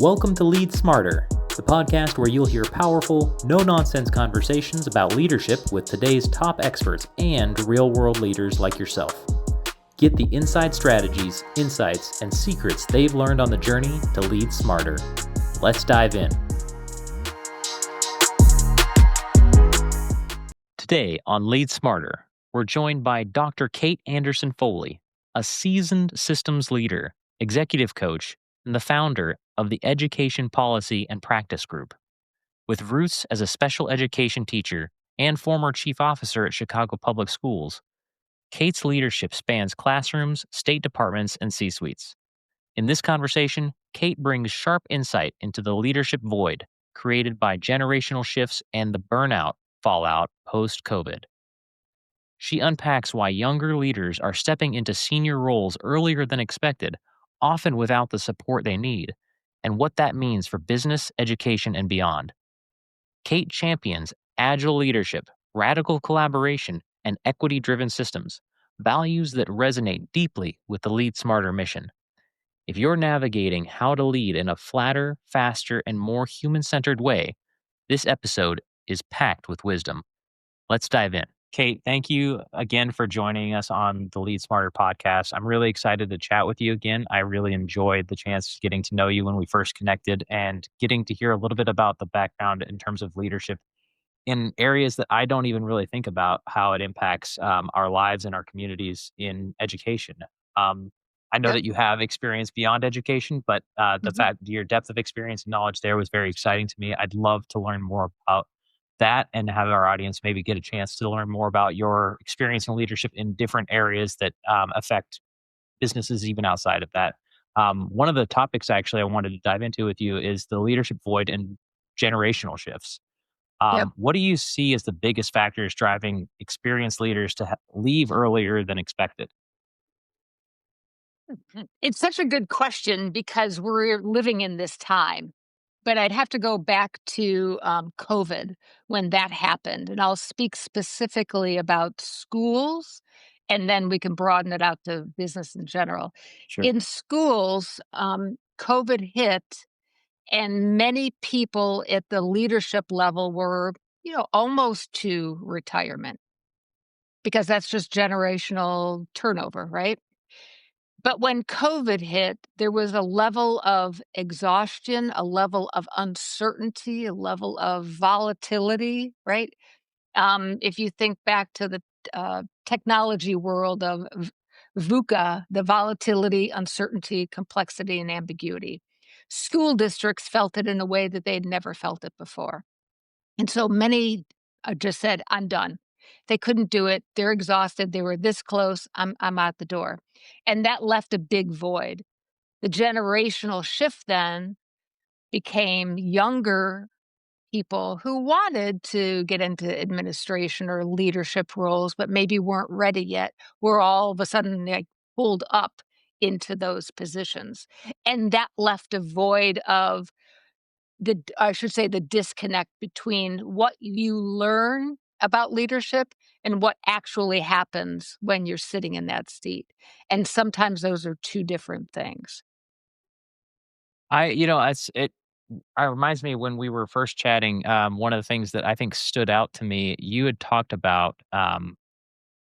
Welcome to Lead Smarter, the podcast where you'll hear powerful, no-nonsense conversations about leadership with today's top experts and real-world leaders like yourself. Get the inside strategies, insights, and secrets they've learned on the journey to lead smarter. Let's dive in. Today on Lead Smarter, we're joined by Dr. Kate Anderson Foley, a seasoned systems leader, executive coach, and the founder of the Education Policy and Practice Group. With roots as a special education teacher and former chief officer at Chicago Public Schools, Kate's leadership spans classrooms, state departments, and C-suites. In this conversation, Kate brings sharp insight into the leadership void created by generational shifts and the burnout fallout post-COVID. She unpacks why younger leaders are stepping into senior roles earlier than expected, often without the support they need, and what that means for business, education, and beyond. Kate champions agile leadership, radical collaboration, and equity-driven systems, values that resonate deeply with the Lead Smarter mission. If you're navigating how to lead in a flatter, faster, and more human-centered way, this episode is packed with wisdom. Let's dive in. Kate, thank you again for joining us on the Lead Smarter podcast. I'm really excited to chat with you again. I really enjoyed the chance getting to know you when we first connected and getting to hear a little bit about the background in terms of leadership in areas that I don't even really think about how it impacts our lives and our communities in education. I know Yep. that you have experience beyond education, but the fact your depth of experience and knowledge there was very exciting to me. I'd love to learn more about that and have our audience maybe get a chance to learn more about your experience in leadership in different areas that affect businesses even outside of that. One of the topics actually I wanted to dive into with you is the leadership void and generational shifts. Yep. What do you see as the biggest factors driving experienced leaders to leave earlier than expected? It's such a good question because we're living in this time. But I'd have to go back to COVID when that happened. And I'll speak specifically about schools, and then we can broaden it out to business in general. Sure. In schools, COVID hit, and many people at the leadership level were, almost to retirement because that's just generational turnover, right? But when COVID hit, there was a level of exhaustion, a level of uncertainty, a level of volatility, right? If you think back to the technology world of VUCA, the volatility, uncertainty, complexity, and ambiguity, school districts felt it in a way that they'd never felt it before. And so many just said, I'm done. They couldn't do it. They're exhausted. They were this close. I'm out the door. And that left a big void. The generational shift then became younger people who wanted to get into administration or leadership roles, but maybe weren't ready yet, were all of a sudden like pulled up into those positions. And that left a void of the disconnect between what you learn about leadership and what actually happens when you're sitting in that seat. And sometimes those are two different things. It reminds me when we were first chatting. One of the things that I think stood out to me, you had talked about.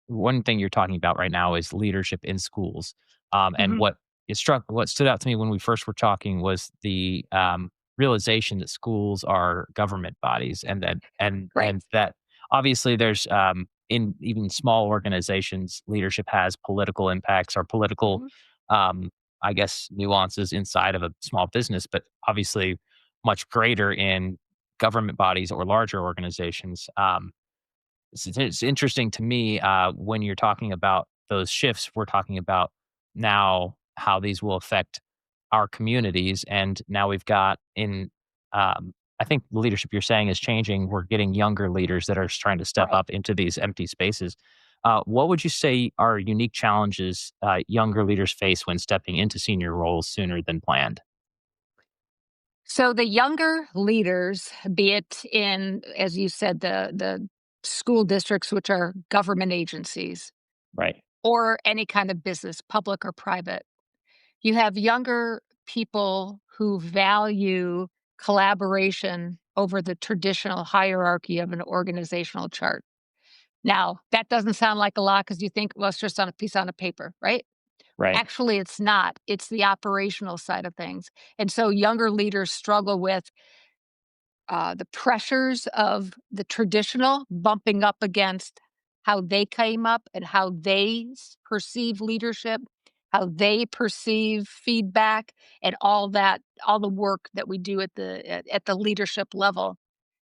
One thing you're talking about right now is leadership in schools, and Mhm. what stood out to me when we first were talking was the realization that schools are government bodies, and that Right. that obviously there's in even small organizations, leadership has political impacts or political, Mhm. um, I guess, nuances inside of a small business, but obviously much greater in government bodies or larger organizations. It's interesting to me when you're talking about those shifts. We're talking about now how these will affect our communities, and now we've got in. I think the leadership you're saying is changing. We're getting younger leaders that are trying to step Right. up into these empty spaces. What would you say are unique challenges younger leaders face when stepping into senior roles sooner than planned? So the younger leaders, be it in, as you said, the school districts, which are government agencies, Right. or any kind of business, public or private, you have younger people who value collaboration over the traditional hierarchy of an organizational chart. Now, that doesn't sound like a lot because you think, well, it's just on a piece on a paper, right? Right. Actually, it's not. It's the operational side of things. And so younger leaders struggle with the pressures of the traditional bumping up against how they came up and how they perceive leadership, how they perceive feedback, and all that, all the work that we do at the leadership level.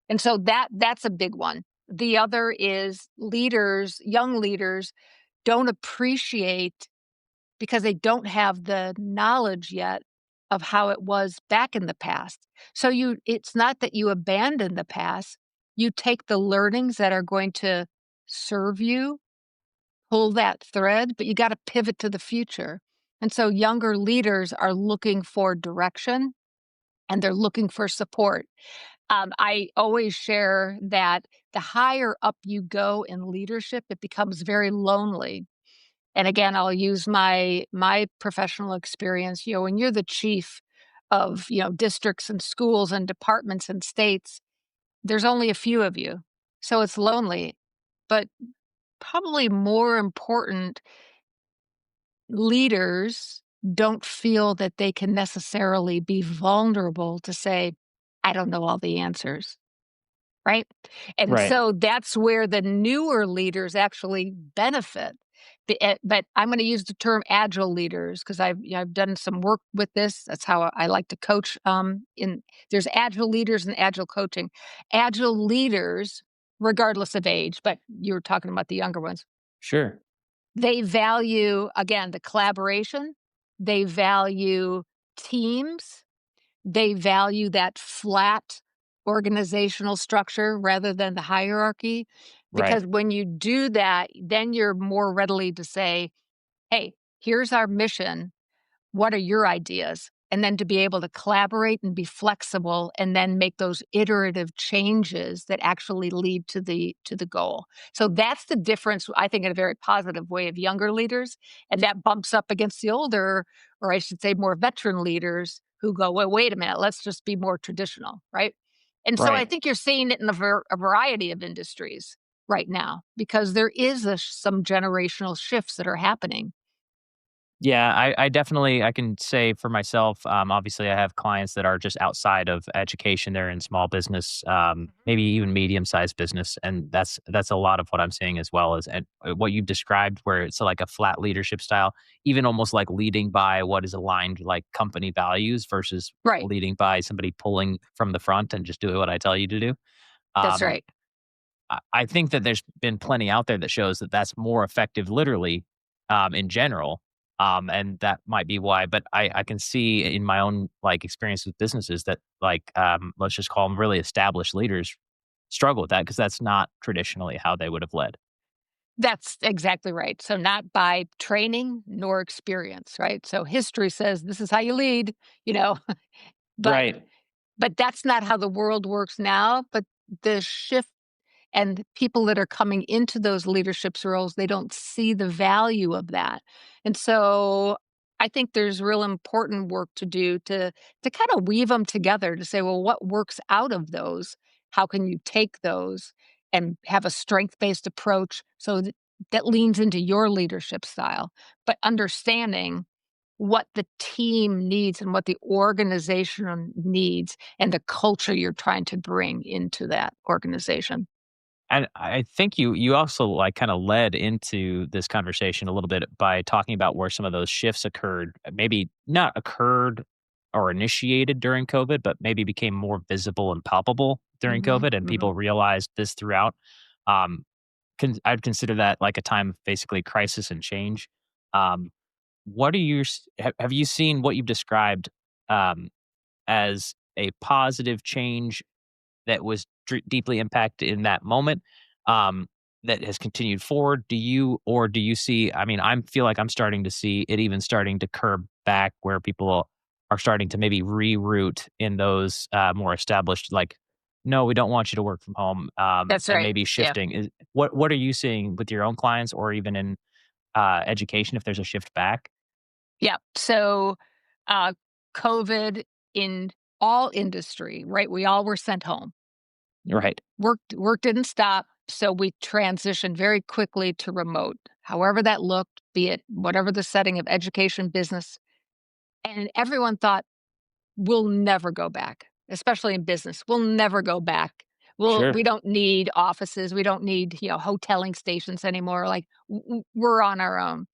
And so that's a big one. The other is leaders, young leaders don't appreciate because they don't have the knowledge yet of how it was back in the past. So it's not that you abandon the past, you take the learnings that are going to serve you, pull that thread, but you got to pivot to the future. And so younger leaders are looking for direction and they're looking for support. I always share that the higher up you go in leadership, it becomes very lonely. And again, I'll use my professional experience. When you're the chief of, districts and schools and departments and states, there's only a few of you. So it's lonely. But probably more important, leaders don't feel that they can necessarily be vulnerable to say, I don't know all the answers. Right? And Right. so that's where the newer leaders actually benefit. But I'm gonna use the term agile leaders because I've done some work with this. That's how I like to coach, in there's agile leaders and agile coaching. Agile leaders, regardless of age, but you were talking about the younger ones, Sure. they value, again, the collaboration, they value teams, they value that flat organizational structure rather than the hierarchy, Right. because when you do that, then you're more readily to say, "Hey, here's our mission. What are your ideas?" And then to be able to collaborate and be flexible and then make those iterative changes that actually lead to the goal. So that's the difference, I think, in a very positive way of younger leaders. And that bumps up against the older, or I should say more veteran leaders who go, well, wait a minute, let's just be more traditional, right? And so I Right. think you're seeing it in a variety of industries right now because there is some generational shifts that are happening. Yeah, I definitely I can say for myself, obviously I have clients that are just outside of education. They're in small business, maybe even medium-sized business. And that's a lot of what I'm seeing as well as and what you've described where it's like a flat leadership style, even almost like leading by what is aligned like company values versus Right. leading by somebody pulling from the front and just doing what I tell you to do. That's Um, right. I think that there's been plenty out there that shows that that's more effective literally, in general, and that might be why, but I can see in my own, like, experience with businesses that, like, let's just call them really established leaders struggle with that because that's not traditionally how they would have led. That's exactly right. So not by training nor experience, right? So history says this is how you lead, you know, but Right. that's not how the world works now, but the shift and people that are coming into those leaderships roles, they don't see the value of that. And so I think there's real important work to do to kind of weave them together to say, well, what works out of those? How can you take those and have a strength-based approach so that leans into your leadership style, but understanding what the team needs and what the organization needs and the culture you're trying to bring into that organization. And I think you also, like, kinda led into this conversation a little bit by talking about where some of those shifts occurred, maybe not occurred or initiated during COVID, but maybe became more visible and palpable during Mhm, COVID, and mhm. people realized this throughout. Um, I'd consider that like a time of basically crisis and change. Um, what are your have you seen what you've described, um, as a positive change that was deeply impacted in that moment, um, that has continued forward? Do you see? I mean, I feel like I'm starting to see it even starting to curb back where people are starting to maybe reroute in those more established, like, no, we don't want you to work from home, That's and right. maybe Yeah. shifting. What are you seeing with your own clients or even in education if there's a shift back? Yeah. So, uh, COVID in all industry, right? We all were sent home. Right. Work didn't stop, so we transitioned very quickly to remote. However that looked, be it whatever the setting of education, business, and everyone thought, "We'll never go back," especially in business. "We'll never go back. We Sure. don't need offices. We don't need, hoteling stations anymore. Like, we're on our own."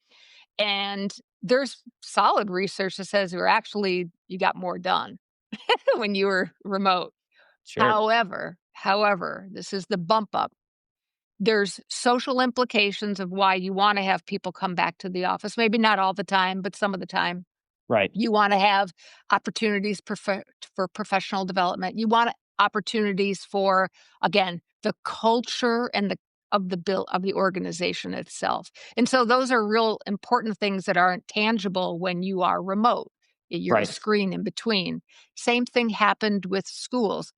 And there's solid research that says you got more done when you were remote. Sure. However, this is the bump up. There's social implications of why you wanna have people come back to the office, maybe not all the time, but some of the time. Right. You wanna have opportunities for professional development. You want opportunities for, again, the culture and the organization itself. And so those are real important things that aren't tangible when you are remote. You're a Right. screen in between. Same thing happened with schools.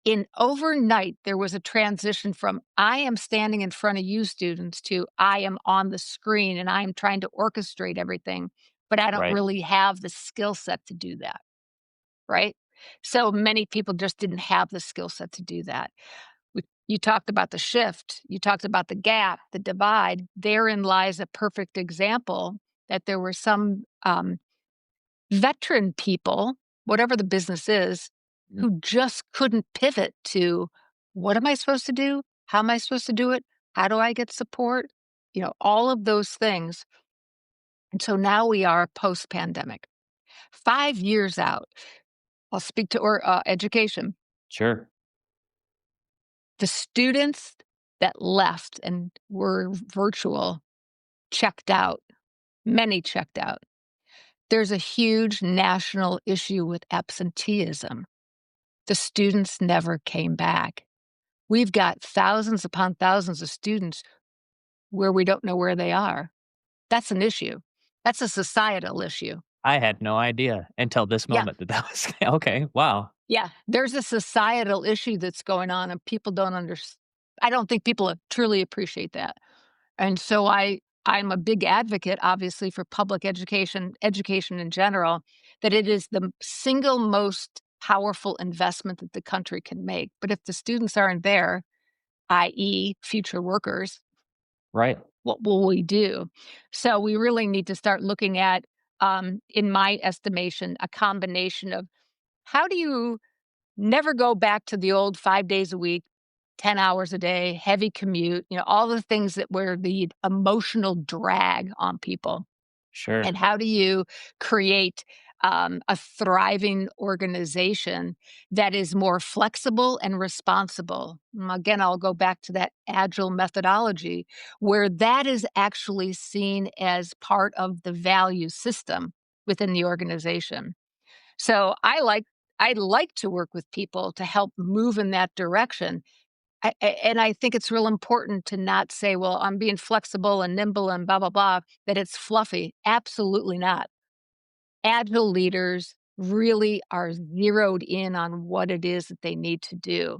In overnight, there was a transition from I am standing in front of you students to I am on the screen and I am trying to orchestrate everything, but I don't Right. really have the skill set to do that, right? So many people just didn't have the skill set to do that. You talked about the shift, you talked about the gap, the divide. Therein lies a perfect example that there were some veteran people, whatever the business is, Mm. who just couldn't pivot to what am I supposed to do? How am I supposed to do it? How do I get support? All of those things. And so now we are post pandemic, 5 years out. I'll speak to education. Sure. The students that left and were virtual checked out, many checked out. There's a huge national issue with absenteeism. The students never came back. We've got thousands upon thousands of students where we don't know where they are. That's an issue. That's a societal issue. I had no idea until this Yeah. moment that that was okay. Wow. Yeah. There's a societal issue that's going on and people don't understand. I don't think people truly appreciate that. And so I'm a big advocate, obviously, for public education in general, that it is the single most powerful investment that the country can make. But if the students aren't there, i.e., future workers, Right. what will we do? So we really need to start looking at, in my estimation, a combination of how do you never go back to the old 5 days a week, 10 hours a day, heavy commute, all the things that were the emotional drag on people. Sure. And how do you create a thriving organization that is more flexible and responsible? Again, I'll go back to that agile methodology where that is actually seen as part of the value system within the organization. So I like to work with people to help move in that direction. And I think it's real important to not say, well, I'm being flexible and nimble and blah, blah, blah, that it's fluffy. Absolutely not. Agile leaders really are zeroed in on what it is that they need to do.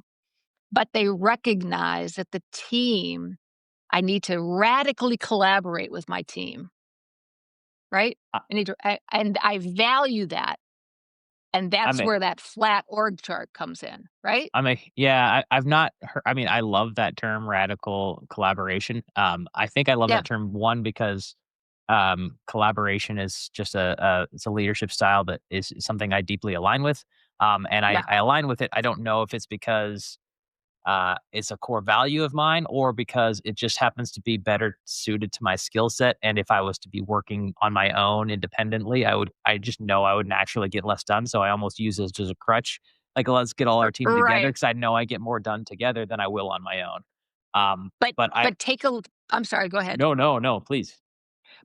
But they recognize that the team, I need to radically collaborate with my team, right? I And I value that. And I'm that's a where that flat org chart comes in, right? I'm a yeah, I've not heard I mean, I love that term radical collaboration. I think I love Yeah, that term, one, because, collaboration is just it's a leadership style that is something I deeply align with. And I yeah. I align with it. I don't know if it's because it's a core value of mine or because it just happens to be better suited to my skill set. And if I was to be working on my own independently, I just know I would naturally get less done. So I almost use it as just a crutch. Like, let's get all our team together Right. because I know I get more done together than I will on my own. But But I, but take a l I'm sorry, go ahead. no, no, no, please.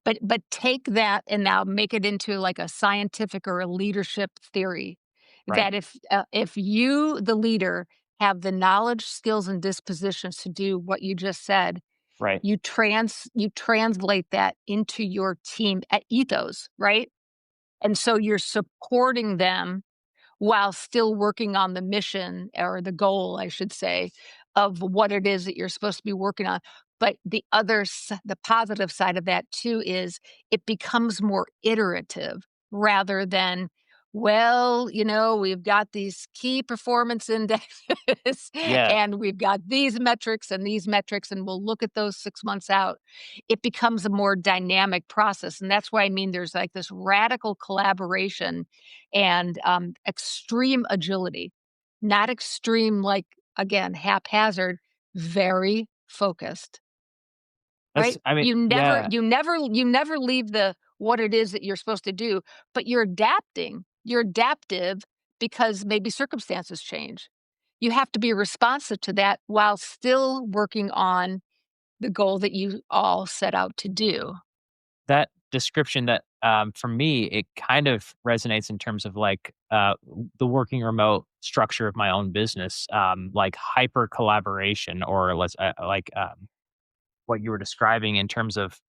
But take that and now make it into like a scientific or a leadership theory Right, that if you, the leader, have the knowledge, skills, and dispositions to do what you just said, right, you translate that into your team ethos, right? And so you're supporting them while still working on the mission or the goal, I should say, of what it is that you're supposed to be working on. But the positive side of that too is it becomes more iterative rather than well, we've got these key performance indexes Yeah, and we've got these metrics, and we'll look at those 6 months out. It becomes a more dynamic process. And that's why I mean there's like this radical collaboration and extreme agility, not extreme, like, again, haphazard, very focused. that's Right? I mean, You never yeah, you never leave the what it is that you're supposed to do, but you're adapting. You're adaptive because maybe circumstances change. You have to be responsive to that while still working on the goal that you all set out to do. that description that, for me, it kind of resonates in terms of like, the working remote structure of my own business, like hyper collaboration, or let's, what you were describing in terms of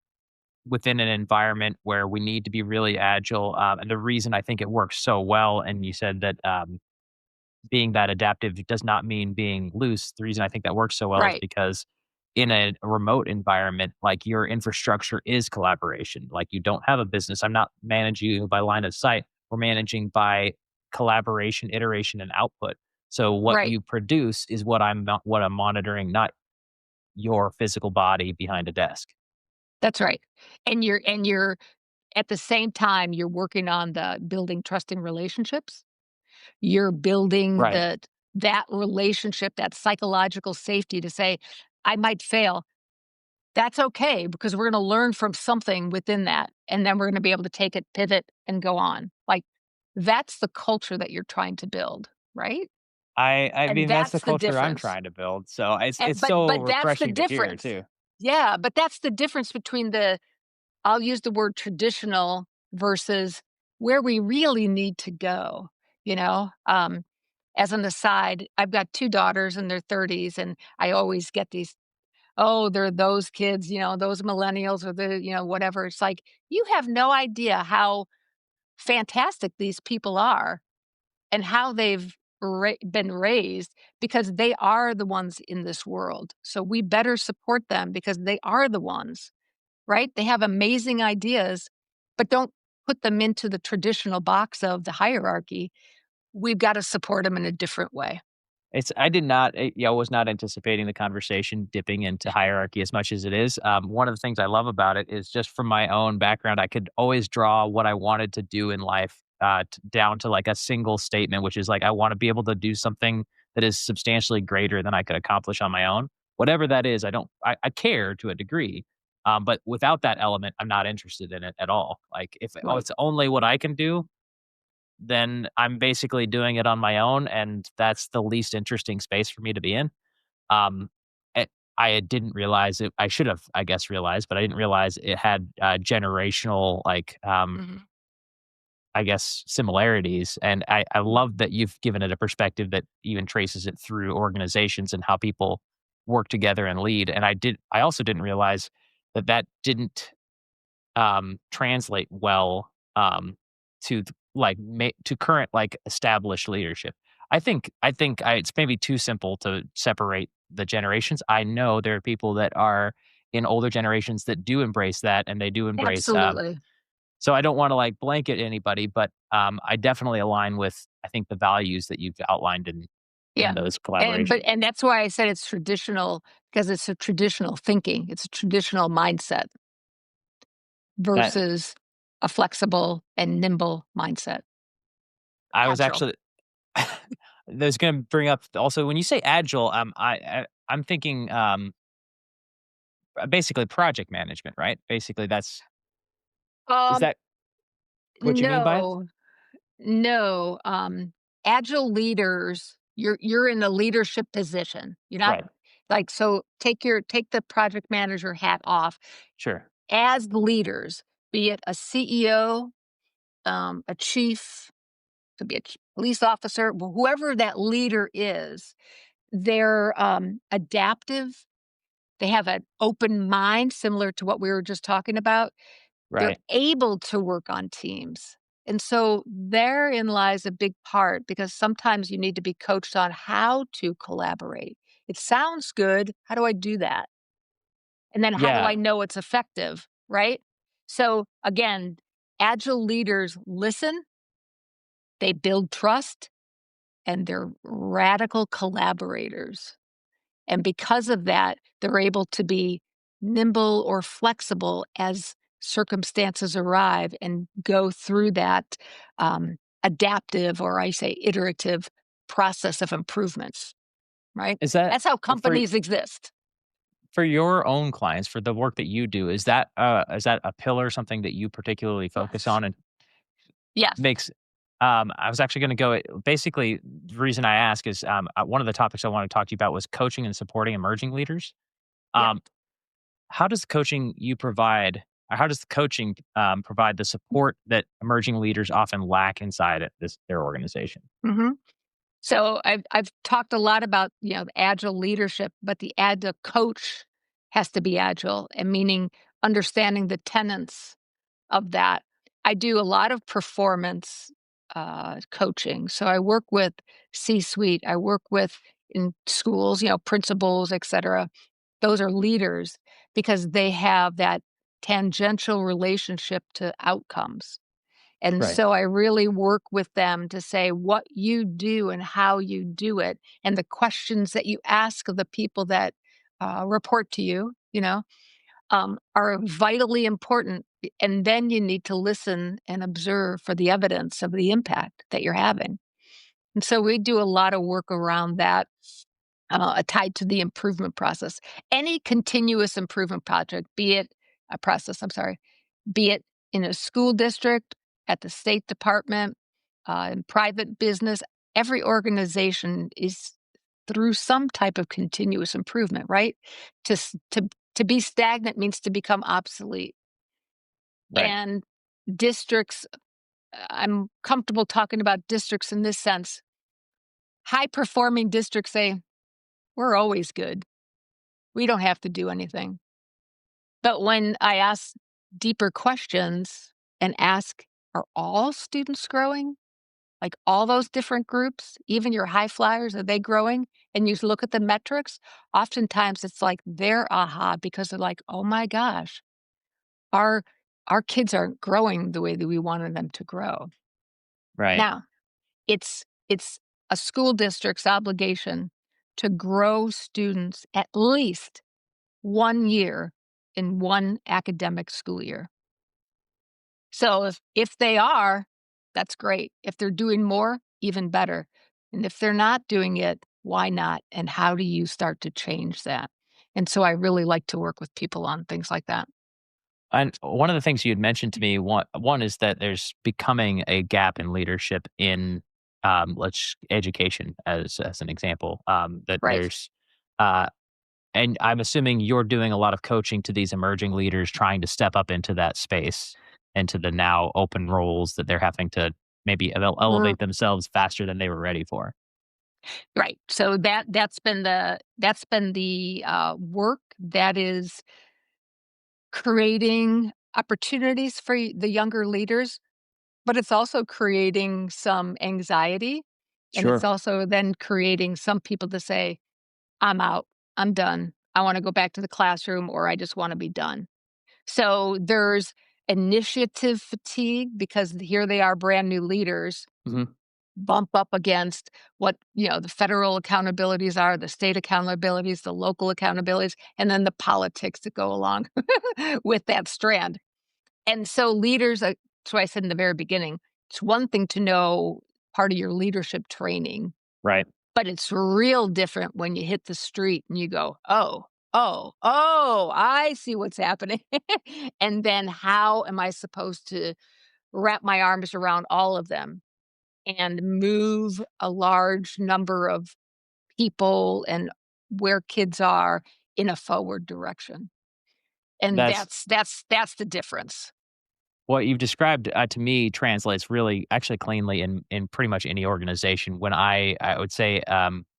within an environment where we need to be really agile. And the reason I think it works so well, and you said that, being that adaptive does not mean being loose. The reason I think that works so well is Right, because in a remote environment, like, your infrastructure is collaboration. Like, you don't have a business. I'm not managing you by line of sight. We're managing by collaboration, iteration, and output. So what right. you produce is what I'm monitoring, not your physical body behind a desk. That's right. And you're at the same time, you're working on the building trusting relationships. You're building Right. that relationship, that psychological safety to say, "I might fail. That's okay because we're gonna learn from something within that, and then we're gonna be able to take it, pivot, and go on." Like, that's the culture that you're trying to build, right? I And mean, that's the that's the culture I'm difference. trying to build. So it's so But that's the refreshing to hear difference. too. Yeah, but that's the difference between I'll use the word traditional versus where we really need to go, you know? As an aside, I've got 2 daughters in their 30s, and I always get these, "Oh, they're those kids, those millennials or whatever." It's like, you have no idea how fantastic these people are and how they've been raised because they are the ones in this world. So we better support them because they are the ones. Right? They have amazing ideas, but don't put them into the traditional box of the hierarchy. We've gotta support them in a different way. It's I did not yeah, I was not anticipating the conversation dipping into hierarchy as much as it is. One of the things I love about it is just from my own background, I could always draw what I wanted to do in life, down to like a single statement, which is like, I want to be able to do something that is substantially greater than I could accomplish on my own. Whatever that is, I care to a degree. But without that element, I'm not interested in it at all. Like, if Right. it's only what I can do, then I'm basically doing it on my own, and that's the least interesting space for me to be in. Um, eh, I didn't realize it. I should have, I guess, realized, but I didn't realize it had, generational, like, Mhm. I guess, similarities. And I Mhm. love that you've given it a perspective that even traces it through organizations and how people work together and lead. And I also didn't realize that that didn't, translate well, to current, like, established leadership. I think it's maybe too simple to separate the generations. I know there are people that are in older generations that do embrace that, and they do embrace, Absolutely. so I don't wanna, like, blanket anybody, but, I definitely align with, I think, the values that you've outlined in Yeah. those But collaborations. that's why I said it's traditional because it's a traditional thinking. It's a traditional mindset That versus a flexible and nimble mindset. I was Agile. actually that's gonna bring up also when you say agile, I'm thinking, basically project management, right? Basically, is Um, that what you mean by it? no. No, agile leaders, you're in a leadership position. You're not Right. like, so take the project manager hat off. Sure. As leaders, be it a CEO, a chief, could be a police officer, whoever that leader is, they're adaptive. They have an open mind, similar to what we were just talking about. They're Right. able to work on teams. And so therein lies a big part because sometimes you need to be coached on how to collaborate. It sounds good. How do I do that? And then how do Yeah. I know it's effective? Right. So again, agile leaders listen, They build trust, and they're radical collaborators. And because of that, they're able to be nimble or flexible as circumstances arrive and go through that adaptive, or I say iterative process of improvements, right? Is that That's how for companies exist. for your own clients, for the work that you do, is that a pillar, something that you particularly focus Yes. on and Yes. makes I was actually gonna go basically, the reason I ask is, one of the topics I wanna talk to you about was coaching and supporting emerging leaders. Yep. Um, how does the coaching you provide or how does the coaching, provide the support that emerging leaders often lack inside their organization? hmm So I've talked a lot about, agile leadership, but the agile coach has to be agile, and meaning understanding the tenets of that. I do a lot of performance coaching. So I work with C-suite, I work with in schools, principals, et cetera. Those are leaders because they have that tangential relationship to outcomes. And Right, so I really work with them to say what you do and how you do it, and the questions that you ask of the people that report to you, are vitally important. And then you need to listen and observe for the evidence of the impact that you're having. And so we do a lot of work around that, tied to the improvement process. Any continuous improvement project, be it a process, I'm sorry, be it in a school district, at the State Department, in private business, every organization is through some type of continuous improvement, right? To be stagnant means to become obsolete. right. And districts, I'm comfortable talking about districts in this sense. High performing districts say, we're always good. We don't have to do anything. But when I ask deeper questions and ask, are all students growing? Like all those different groups, even your high flyers, are they growing? And you look at the metrics, oftentimes it's like their aha because they're like, oh my gosh, our our kids aren't growing the way that we wanted them to grow. Right. Now, it's a school district's obligation to grow students at least 1 year in one academic school year. So if they are, that's great. If they're doing more, even better. And if they're not doing it, why not? And how do you start to change that? And so I really like to work with people on things like that. And one of the things you had mentioned to me, one is that there's becoming a gap in leadership in, let's education as an example. That Right. there's, uh, and I'm assuming you're doing a lot of coaching to these emerging leaders trying to step up into that space, into the now open roles that they're having to maybe Mm, elevate themselves faster than they were ready for. right. So that's been the work that is creating opportunities for the younger leaders, but it's also creating some anxiety, and it's Sure. also then creating some people to say, I'm out. I'm done. I wanna go back to the classroom, or I just wanna be done. So there's initiative fatigue because here they are brand new leaders, Hmm. bump up against what, the federal accountabilities are, the state accountabilities, the local accountabilities, and then the politics that go along with that strand. And so leaders, that's why I said in the very beginning, it's one thing to know part of your leadership training, Right. but it's real different when you hit the street and you go, "Oh, oh, oh, I see what's happening." And then how am I supposed to wrap my arms around all of them and move a large number of people and where kids are in a forward direction? And That's that's the difference. What you've described, to me translates really actually cleanly in pretty much any organization. When I would say,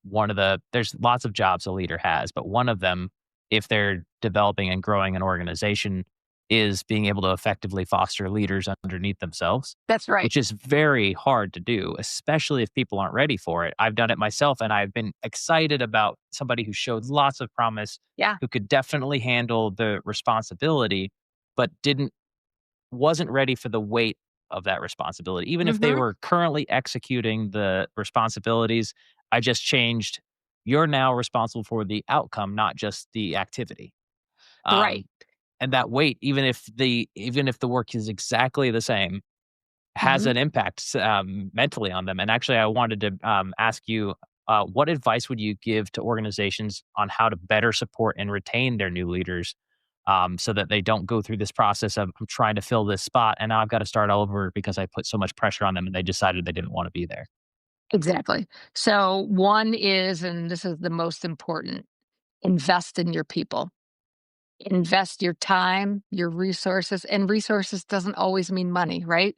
one of there's lots of jobs a leader has, but one of them, if they're developing and growing an organization, is being able to effectively foster leaders underneath themselves, That's right. which is very hard to do, especially if people aren't ready for it. I've done it myself, and I've been excited about somebody who showed lots of promise, Yeah. who could definitely handle the responsibility, but didn't wasn't ready for the weight of that responsibility. Even if they Mhm. were currently executing the responsibilities, I just changed, you're now responsible for the outcome, not just the activity. Right. Um, and that weight, even if the work is exactly the same, has Mhm. an impact mentally on them. And actually, I wanted to ask you, what advice would you give to organizations on how to better support and retain their new leaders, so that they don't go through this process of, I'm trying to fill this spot and now I've got to start all over because I put so much pressure on them and they decided they didn't want to be there? Exactly. So one is, and this is the most important, invest in your people. Invest your time, your resources, and resources doesn't always mean money, right?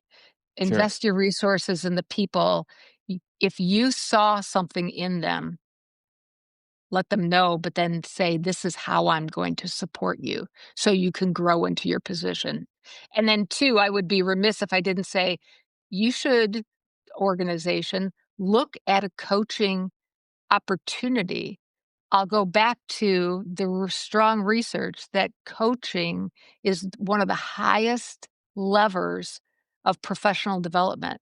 Sure. Invest your resources in the people. If you saw something in them, let them know, but then say, this is how I'm going to support you so you can grow into your position. And then, two, I would be remiss if I didn't say, you should, organization, look at a coaching opportunity. I'll go back to the strong research that coaching is one of the highest levers of professional development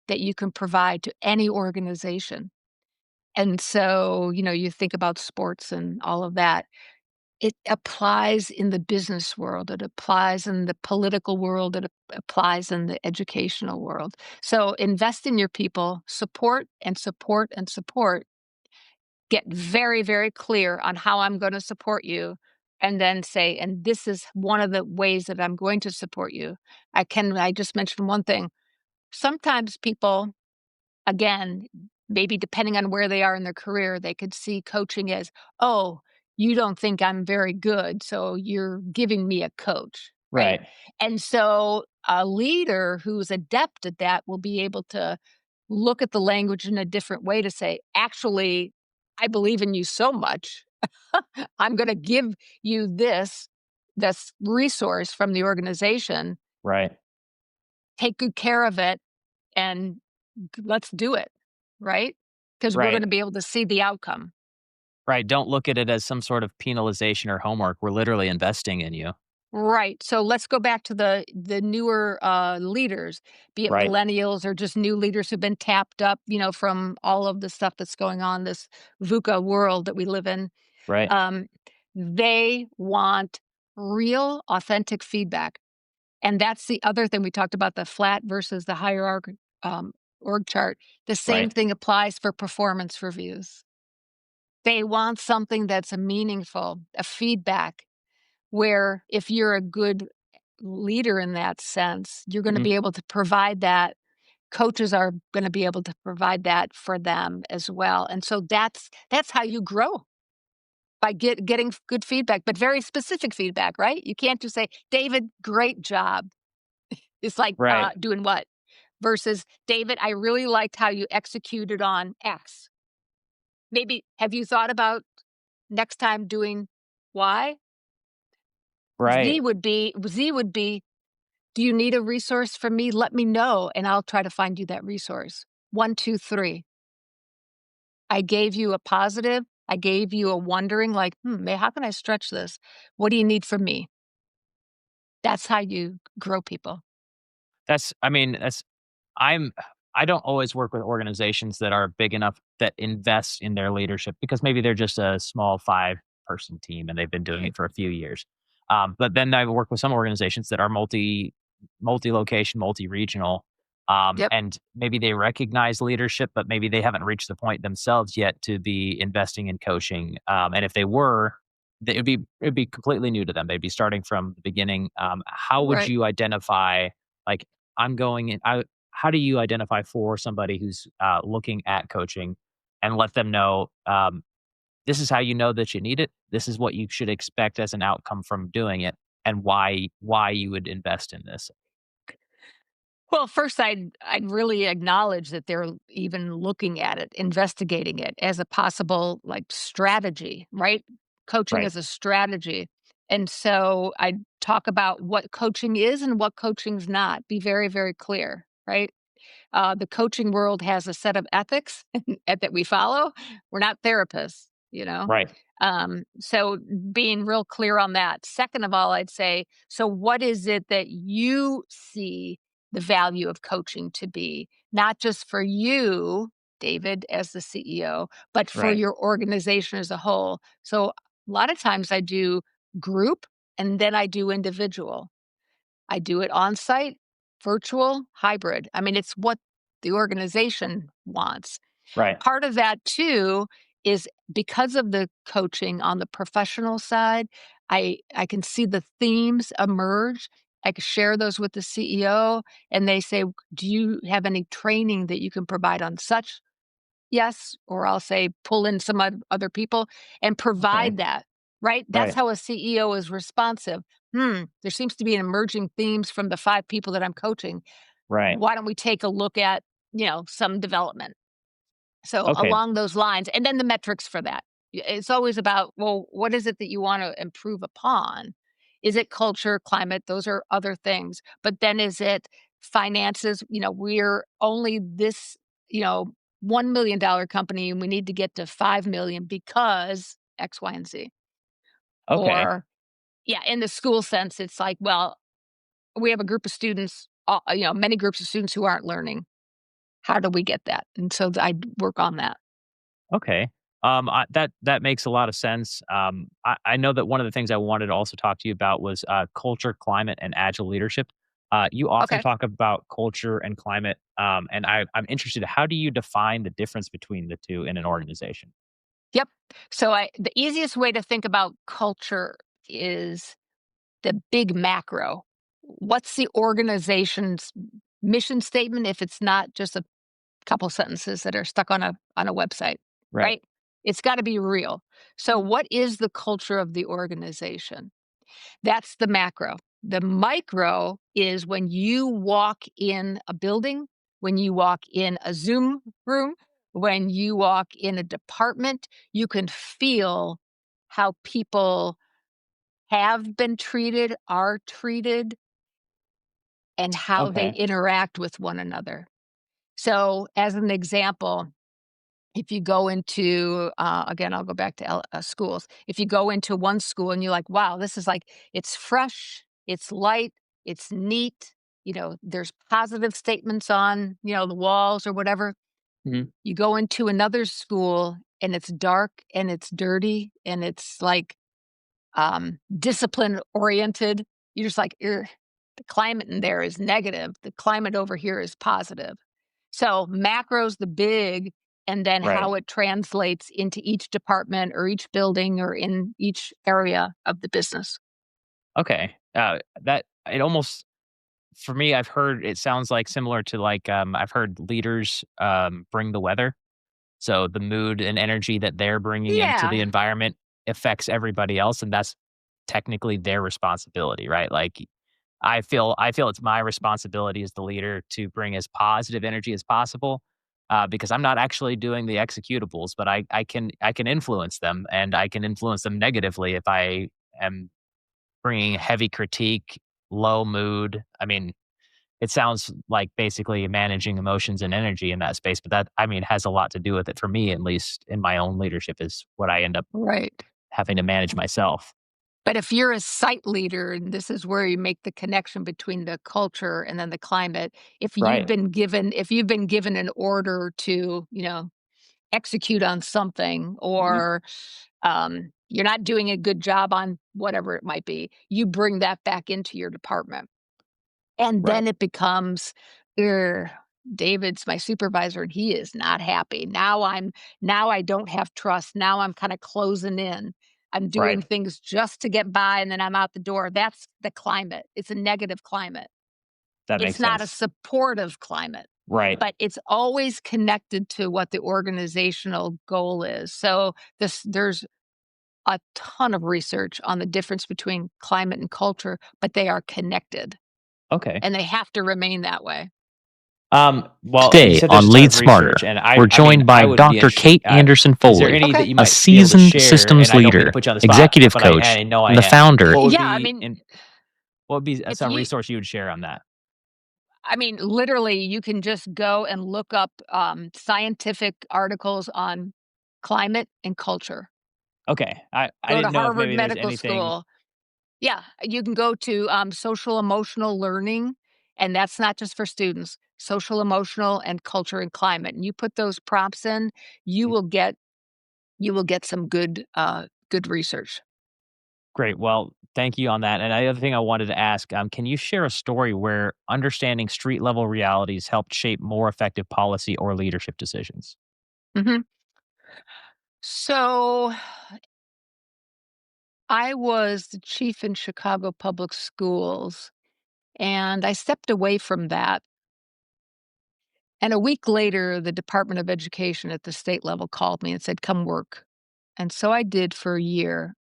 that you can provide to any organization. And so, you think about sports and all of that. It applies in the business world, it applies in the political world, it applies in the educational world. So invest in your people, support and support and support. Get very, very clear on how I'm gonna support you, and then say, "And this is one of the ways that I'm going to support you." I just mentioned one thing. Sometimes people, again, maybe depending on where they are in their career, they could see coaching as, "Oh, you don't think I'm very good, so you're giving me a coach," right? Right. And so a leader who's adept at that will be able to look at the language in a different way to say, "Actually, I believe in you so much. I'm gonna give you this resource from the organization. Right. Take good care of it and let's do it, right? Because we're Right. gonna be able to see the outcome." Right. Don't look at it as some sort of penalization or homework. We're literally investing in you. Right, so let's go back to the newer, leaders, be it Right. millennials or just new leaders who've been tapped up, from all of the stuff that's going on, this VUCA world that we live in. Right. Um, they want real, authentic feedback, and that's the other thing we talked about, the flat versus the hierarchy, org chart. The same Right. thing applies for performance reviews. They want something that's meaningful, a feedback, where if you're a good leader in that sense, you're gonna Mhm. be able to provide that. Coaches are gonna be able to provide that for them as well, and so that's how you grow, by getting good feedback, but very specific feedback, right? You can't just say, "David, great job." It's like, Right. doing what? Versus, "David, I really liked how you executed on X. Maybe have you thought about next time doing Y?" Right. Z would be, "Do you need a resource from me? Let me know, and I'll try to find you that resource. 1, 2, 3. I gave you a positive. I gave you a wondering, like, how can I stretch this? What do you need from me?" That's how you grow people. I mean, I'm I don't always work with organizations that are big enough that invest in their leadership because maybe they're just a small 5-person team and they've been doing it for a few years. But then I work with some organizations that are multi-location, multi-regional, Yep, and maybe they recognize leadership, but maybe they haven't reached the point themselves yet to be investing in coaching. And if they were, it'd be completely new to them. They'd be starting from the beginning. How would right. you identify, like, I'm going in? How do you identify for somebody who's looking at coaching and let them know, this is how you know that you need it. This is what you should expect as an outcome from doing it, and why you would invest in this. Well, first, I'd really acknowledge that they're even looking at it, investigating it as a possible, like, strategy, right? Coaching Right. as a strategy. And so I talk about what coaching is and what coaching's not. Be very, very clear, right? The coaching world has a set of ethics that we follow. We're not therapists, you know? Right. So being real clear on that. Second of all, I'd say, so what is it that you see the value of coaching to be, not just for you, David, as the CEO, but for Right. your organization as a whole. So a lot of times I do group and then I do individual. I do it on site, virtual, hybrid. I mean, it's what the organization wants. Right. Part of that too is because of the coaching on the professional side, I can see the themes emerge. I can share those with the CEO and they say, "Do you have any training that you can provide on such?" Yes, or I'll say pull in some other people and Okay. provide that, right? That's Right. how a CEO is responsive. There seems to be an emerging themes from the 5 people that I'm coaching. Right. Why don't we take a look at, some development? So Okay. along those lines, and then the metrics for that. It's always about, well, what is it that you want to improve upon? Is it culture, climate? Those are other things. But then is it finances? We're only this, you know, $1 million company and we need to get to 5 million because X, Y, and Z. Okay. Or yeah, in the school sense, it's like, well, we have a group of students, many groups of students who aren't learning. How do we get that? And so I work on that. Okay. That makes a lot of sense. I know that one of the things I wanted to also talk to you about was culture, climate, and agile leadership. You often Okay. talk about culture and climate, and I'm interested. How do you define the difference between the two in an organization? Yep. So the easiest way to think about culture is the big macro. What's the organization's mission statement if it's not just a couple sentences that are stuck on a website, Right. right? It's got to be real. So what is the culture of the organization? That's the macro. The micro is when you walk in a building, when you walk in a Zoom room, when you walk in a department, you can feel how people have been treated, are treated, and how they Okay. interact with one another. So, as an example, if you go into, again, I'll go back to schools. If you go into one school and you're like, wow, this is like, it's fresh, it's light, it's neat, there's positive statements on, the walls or whatever. Mhm. You go into another school and it's dark and it's dirty and it's like discipline oriented. You're just like, "Ugh, the climate in there is negative. The climate over here is positive." So macro's the big, and then Right. how it translates into each department or each building or in each area of the business. Okay. That it almost for me, I've heard it sounds like similar to like I've heard leaders bring the weather. So the mood and energy that they're bringing into the Yeah, environment affects everybody else, and that's technically their responsibility, right? Like I feel it's my responsibility as the leader to bring as positive energy as possible, because I'm not actually doing the executables, but I can influence them, and I can influence them negatively if I am bringing heavy critique, low mood. I mean, it sounds like basically managing emotions and energy in that space, but that, I mean, has a lot to do with it for me, at least in my own leadership, is what I end up right. having to manage myself. But if you're a site leader, and this is where you make the connection between the culture and then the climate, Right. if you've been given an order to, execute on something Mhm. or you're not doing a good job on whatever it might be, you bring that back into your department. And Right. then it becomes, "Ugh, David's my supervisor and he is not happy. Now I don't have trust. Now I'm kind of closing in. I'm doing Right. things just to get by and then I'm out the door." That's the climate. It's a negative climate. That It's makes not a sense. supportive climate, Right. but it's always connected to what the organizational goal is. So there's a ton of research on the difference between climate and culture, but they are connected Okay. and they have to remain that way. Well, you Today said there's a Today ton on of Lead Smarter, research, and we're I mean, joined I by would be Dr. interested. Kate Anderson Is there Foley, any that okay, you a might be able to seasoned share? And systems I don't mean to leader, put you on the spot, executive but coach, I know I and the am. founder. What would Yeah, be in? What would be if some you resource you would share on that? literally, you can just go and look up scientific articles on climate and culture. Okay, I Go to didn't know if Harvard maybe there's Medical anything. School. Yeah, you can go to social emotional learning. And that's not just for students, social, emotional, and culture and climate. And you put those prompts in, you Mm. will get some good research. Great. Well, thank you on that. And the other thing I wanted to ask, can you share a story where understanding street level realities helped shape more effective policy or leadership decisions? Mhm. So, I was the chief in Chicago Public Schools, and I stepped away from that. And a week later, the Department of Education at the state level called me and said, "Come work." And so I did for a year.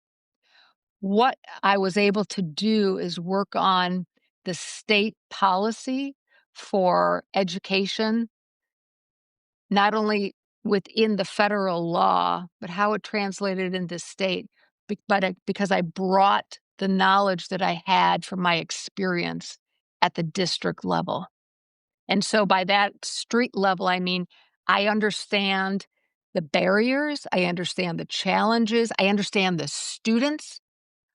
What I was able to do is work on the state policy for education, not only within the federal law, but how it translated into state. Because I brought the knowledge that I had from my experience at the district level. And so by that street level, I mean, I understand the barriers, I understand the challenges, I understand the students,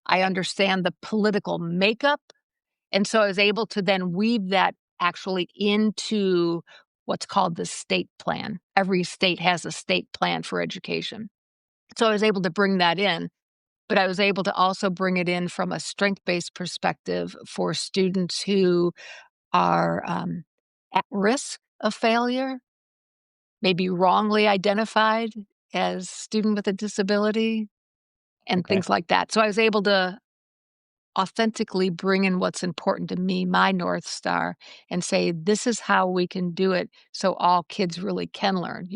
I understand the political makeup. And so I was able to then weave that actually into what's called the state plan. Every state has a state plan for education. So I was able to bring that in, but I was able to also bring it in from a strength based perspective for students who are at risk of failure, maybe wrongly identified as student with a disability, and Okay. things like that. So I was able to authentically bring in what's important to me, my North Star, and say, this is how we can do it so all kids really can learn.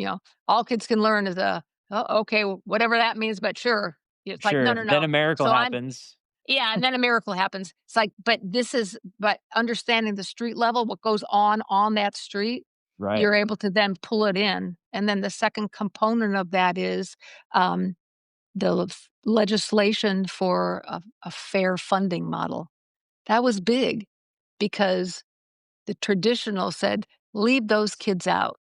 All kids can learn is oh, okay, whatever that means, but sure. It's like, no, Sure. no, Then no. a miracle So I'm, happens. yeah, and then a miracle happens. It's like, but understanding the street level, what goes on that street, Right. you're able to then pull it in. And then the second component of that is um, legislation for a fair funding model. That was big because the traditional said, leave those kids out.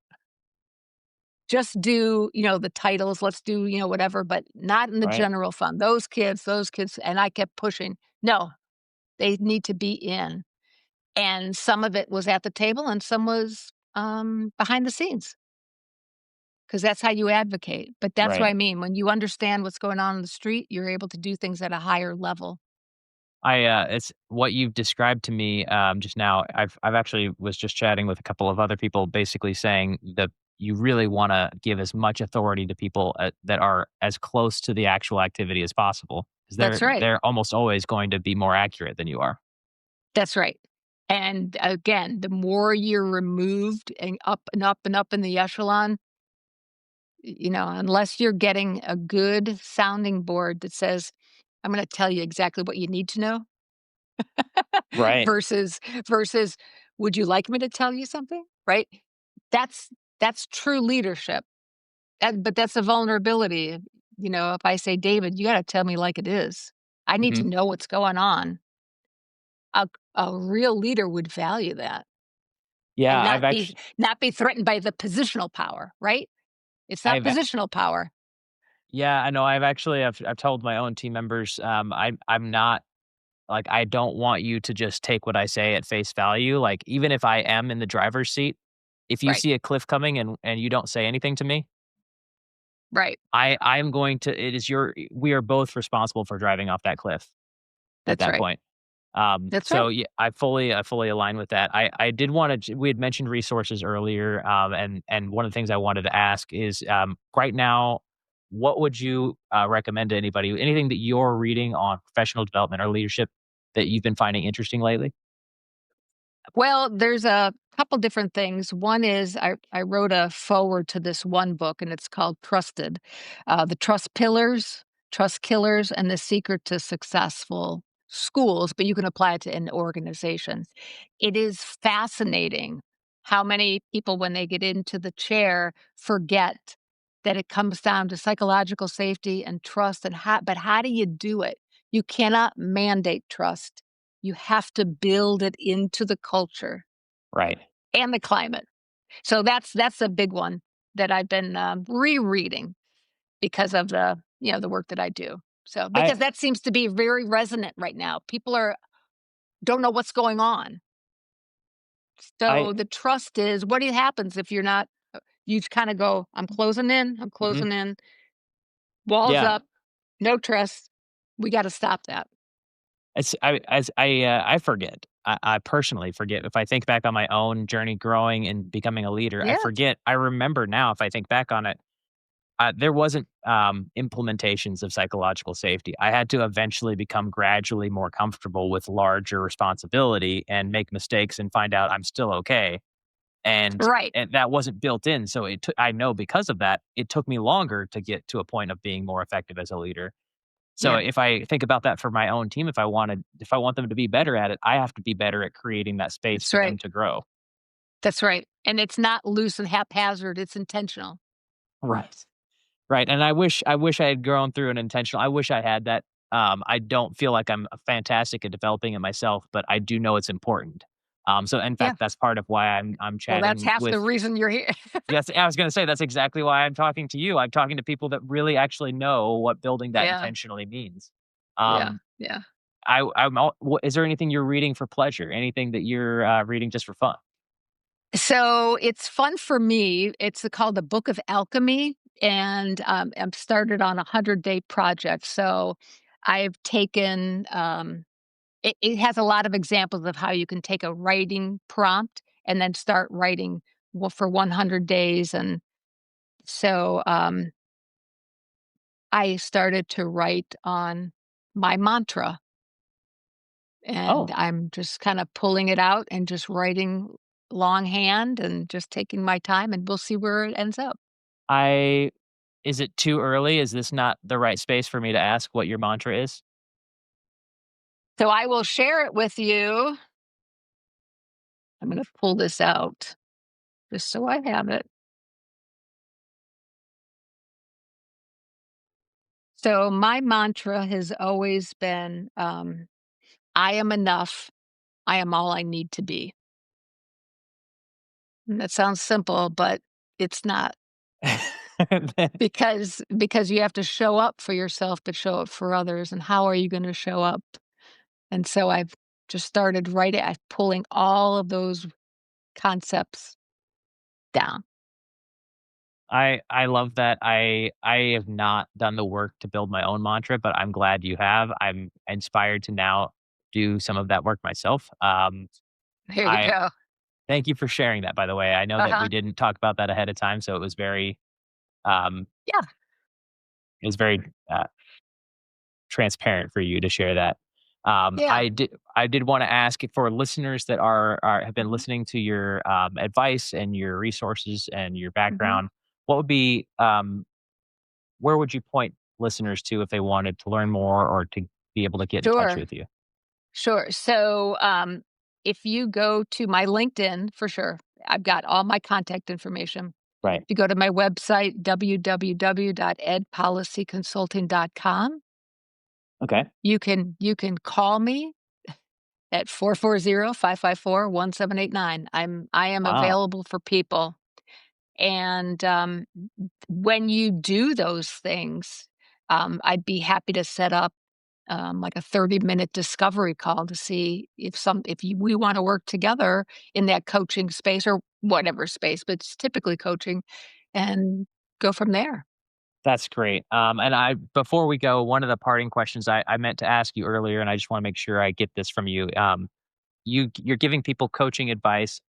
Just do, the titles, let's do, whatever, but not in the Right. general fund. Those kids, and I kept pushing. No, they need to be in. And some of it was at the table and some was behind the scenes because that's how you advocate. But that's what Right. I mean. When you understand what's going on in the street, you're able to do things at a higher level. It's what you've described to me just now. I've actually was just chatting with a couple of other people, basically saying that you really want to give as much authority to people that are as close to the actual activity as possible, because That's right. they're almost always going to be more accurate than you are. That's right. And again, the more you're removed and up and up and up in the echelon, unless you're getting a good sounding board that says, I'm going to tell you exactly what you need to know Right. versus, versus, would you like me to tell you something? Right. That's, that's true leadership. But that's a vulnerability. If I say, David, you got to tell me like it is. I need to Hmm. know what's going on. A, a real leader would value that. Yeah, And I've actually, not be threatened by the positional power, right? It's not I've, positional power. yeah, I know. I've told my own team members, I'm not like, I don't want you to just take what I say at face value. Like, even if I am in the driver's seat, if you Right, see a cliff coming and you don't say anything to me, right. I'm going to it is your we are both responsible for driving off that cliff at That's that right. point. That's So right. yeah, I fully align with that. I did want to we had mentioned resources earlier, and one of the things I wanted to ask is, right now, what would you recommend to anybody? Anything that you're reading on professional development or leadership that you've been finding interesting lately? Well, there's a couple different things. One is I wrote a forward to this one book, and it's called Trusted, the trust killers, and the secret to successful schools. But you can apply it to an organization. It is fascinating how many people, when they get into the chair, forget that it comes down to psychological safety and trust. But how do you do it? You cannot mandate trust. You have to build it into the culture Right. and the climate. So that's a big one that I've been, rereading because of the work that I do. So I because that seems to be very resonant right now. People don't know what's going on. I So the trust is what happens if you're not you kind of go, I'm mhm. closing in, walls Yeah. up, no trust. We got to stop that. I forget. I personally forget. If I think back on my own journey growing and becoming a leader, I Yes. forget. I remember now if I think back on it, there wasn't, implementations of psychological safety. I had to eventually become gradually more comfortable with larger responsibility and make mistakes and find out I'm still okay. And Right. and that wasn't built in, so it took I know because of that, it took me longer to get to a point of being more effective as a leader. So Yeah. if I think about that for my own team, if I want them to be better at it, I have to be better at creating that space That's for them right. to grow. That's right. And it's not loose and haphazard. It's intentional. Right. Right, and I wish I had grown through an intentional I wish I had that. I don't feel like I'm fantastic at developing it myself, but I do know it's important. So in Yeah. fact, that's part of why I'm Well, that's chatting half the with reason you're here. yes, I was gonna say that's exactly why I'm talking to you. I'm talking to people that really actually know what building that Yeah. intentionally means. Yeah. Um, Yeah. I'm all is there anything you're reading for pleasure? Anything that you're, reading just for fun? So it's fun for me. It's called the Book of Alchemy, and I'm started on a 100-day project. So I've taken it has a lot of examples of how you can take a writing prompt and then start writing for 100 days. And so I started to write on my mantra, and Oh, I'm just kind of pulling it out and just writing longhand and just taking my time, and we'll see where it ends up. I is it too early? Is this not the right space for me to ask what your mantra is? So I will share it with you. I'm going to pull this out just so I have it. So my mantra has always been I am enough. I am all I need to be. And that sounds simple, but it's not because you have to show up for yourself to show up for others. And how are you going to show up? And so I've just started writing, I'm pulling all of those concepts down. I love that. I have not done the work to build my own mantra, but I'm glad you have. I'm inspired to now do some of that work myself. There you I go. thank you for sharing that, by the way. I know Uh that huh. we didn't talk about that ahead of time, so um, Yeah. it was very transparent for you to share that. Yeah. I did want to ask for listeners that are have been Hmm. listening to your advice and your resources and your Hmm. background. What would be where would you point listeners to if they wanted to learn more or to be able to get in touch Sure. with you? Sure. So, if you go to my LinkedIn, for sure, I've got all my contact information. Right. If you go to my website, www.edpolicyconsulting.com, Okay. you can call me at 440-554-1789. I am Wow. available for people. And when you do those things, I'd be happy to set up like a 30-minute discovery call to see we want to work together in that coaching space or whatever space, but it's typically coaching, and go from there. That's great. And I before we go, one of the parting questions I meant to ask you earlier, and I just want to make sure I get this from you. You're giving people coaching advice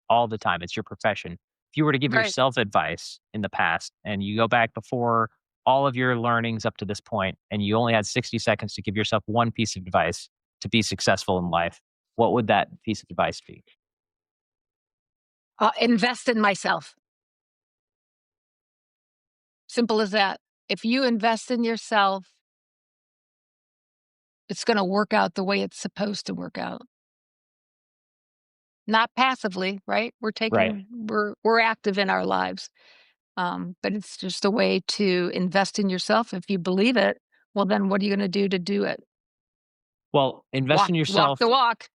all the time. It's your profession. If you were to give Right. yourself advice in the past and you go back before all of your learnings up to this point and you only had 60 seconds to give yourself one piece of advice to be successful in life, what would that piece of advice be? Invest in myself. Simple as that. If you invest in yourself, it's going to work out the way it's supposed to work out. Not passively, right? Right. We're active in our lives. But it's just a way to invest in yourself. If you believe it, well, then what are you going to do it? Well, invest Walk, in walk the yourself. walk.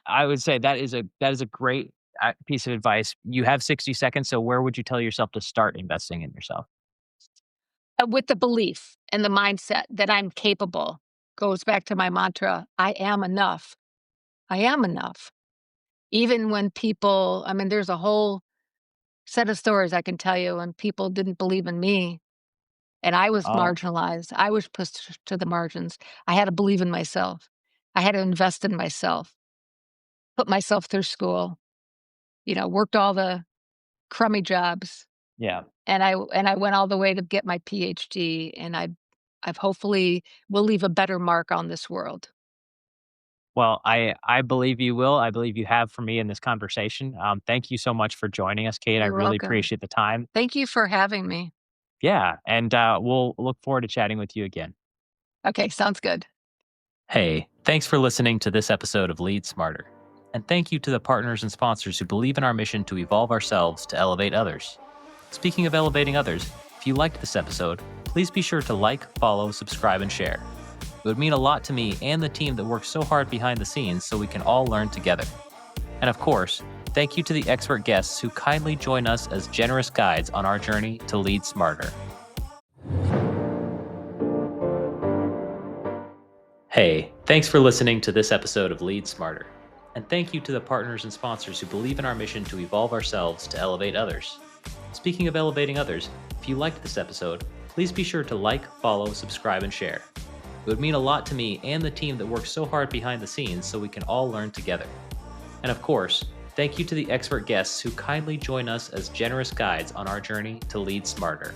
I would say that is a great piece of advice. You have 60 seconds. So where would you tell yourself to start investing in yourself? With the belief and the mindset that I'm capable. Goes back to my mantra, I am enough. I am enough. Even when people, I mean, there's a whole set of stories I can tell you when people didn't believe in me and I was Oh, marginalized. I was pushed to the margins. I had to believe in myself. I had to invest in myself, put myself through school, worked all the crummy jobs. yeah. And I went all the way to get my PhD, and I've hopefully will leave a better mark on this world. Well, I believe you will. I believe you have for me in this conversation. Thank you so much for joining us, Kate. I You're really welcome. appreciate the time. Thank you for having me. Yeah, and we'll look forward to chatting with you again. Okay, sounds good. Hey, thanks for listening to this episode of Lead Smarter. And thank you to the partners and sponsors who believe in our mission to evolve ourselves to elevate others. Speaking of elevating others, if you liked this episode, please be sure to like, follow, subscribe, and share. It would mean a lot to me and the team that works so hard behind the scenes so we can all learn together. And of course, thank you to the expert guests who kindly join us as generous guides on our journey to lead smarter. Hey, thanks for listening to this episode of Lead Smarter. And thank you to the partners and sponsors who believe in our mission to evolve ourselves to elevate others. Speaking of elevating others, if you liked this episode, please be sure to like, follow, subscribe, and share. It would mean a lot to me and the team that works so hard behind the scenes so we can all learn together. And of course, thank you to the expert guests who kindly join us as generous guides on our journey to lead smarter.